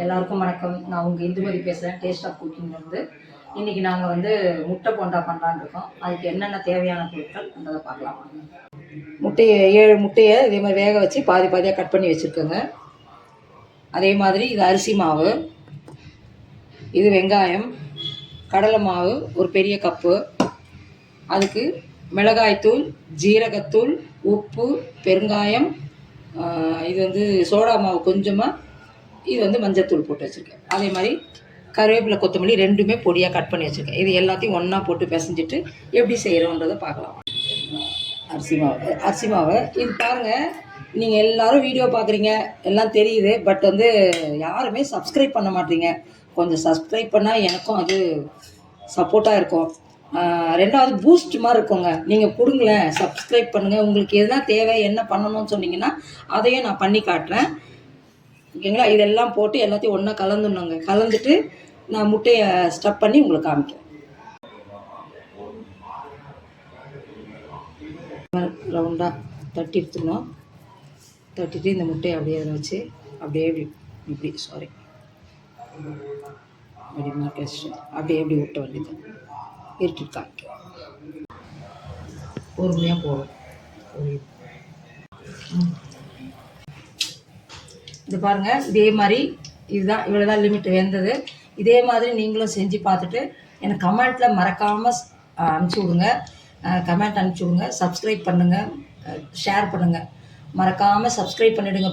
எல்லாருக்கும் வணக்கம். நான் உங்கள் இந்துமதி பேசுகிறேன், டேஸ்ட் ஆஃப் குக்கிங்லேருந்து. இன்றைக்கி நாங்கள் வந்து முட்டை போண்டா பண்ணலான்னு இருக்கோம். அதுக்கு என்னென்ன தேவையான பொருட்கள் அதை பார்க்கலாம். முட்டையை 7 முட்டையை இதே மாதிரி வேக வச்சு பாதி பாதியாக கட் பண்ணி வச்சுருக்கோங்க. அதே மாதிரி இது அரிசி மாவு, இது வெங்காயம், கடலை மாவு ஒரு பெரிய கப்பு, அதுக்கு மிளகாய்த்தூள், ஜீரகத்தூள், உப்பு, பெருங்காயம், இது வந்து சோடா மாவு கொஞ்சமாக, இது வந்து மஞ்சத்தூள் போட்டு வச்சுருக்கேன். அதே மாதிரி கருவேப்பிலை, கொத்தமல்லி ரெண்டுமே பொடியாக கட் பண்ணி வச்சுருக்கேன். இது எல்லாத்தையும் ஒன்றா போட்டு பிசைஞ்சிட்டு எப்படி செய்கிறோன்றதை பார்க்கலாம். அரிசி மாவு இது பாருங்கள். நீங்கள் எல்லோரும் வீடியோ பார்க்குறீங்க, எல்லாம் தெரியுது. பட் வந்து யாருமே சப்ஸ்கிரைப் பண்ண மாட்டீங்க. கொஞ்சம் சப்ஸ்கிரைப் பண்ணால் எனக்கும் அது சப்போர்ட்டாக இருக்கும். ரெண்டாவது பூஸ்ட் மாதிரி இருக்குங்க. நீங்கள் கொடுங்களேன், சப்ஸ்கிரைப் பண்ணுங்கள். உங்களுக்கு எதுனா தேவை, என்ன பண்ணணும்னு சொன்னீங்கன்னா அதையும் நான் பண்ணி காட்டுறேன். ஓகேங்களா? இதெல்லாம் போட்டு எல்லாத்தையும் ஒன்றா கலந்துடணுங்க. கலந்துட்டு நான் முட்டையை ஸ்டஃப் பண்ணி உங்களுக்கு காமிக்கிறேன். ரவுண்டாக தட்டி எடுத்துக்கணும். தட்டிட்டு இந்த முட்டையை அப்படியே அதில் வச்சு அப்படியே இப்படி அப்படி மார்க்கெட் அப்படியே எப்படி விட்ட வேண்டியது இருட்டிட்டு காமிக்கிறேன். பொறுமையாக போடும். இது பாருங்கள், இதே மாதிரி இதுதான், இவ்வளோ தான் லிமிட் வெந்தது. இதே மாதிரி நீங்களும் செஞ்சு பார்த்துட்டு எனக்கு கமெண்ட்டில் மறக்காமல் அனுப்பிச்சி விடுங்க. கமெண்ட் அனுப்பிச்சி விடுங்க. சப்ஸ்கிரைப் பண்ணுங்கள், ஷேர் பண்ணுங்கள். மறக்காமல் சப்ஸ்கிரைப் பண்ணிவிடுங்க.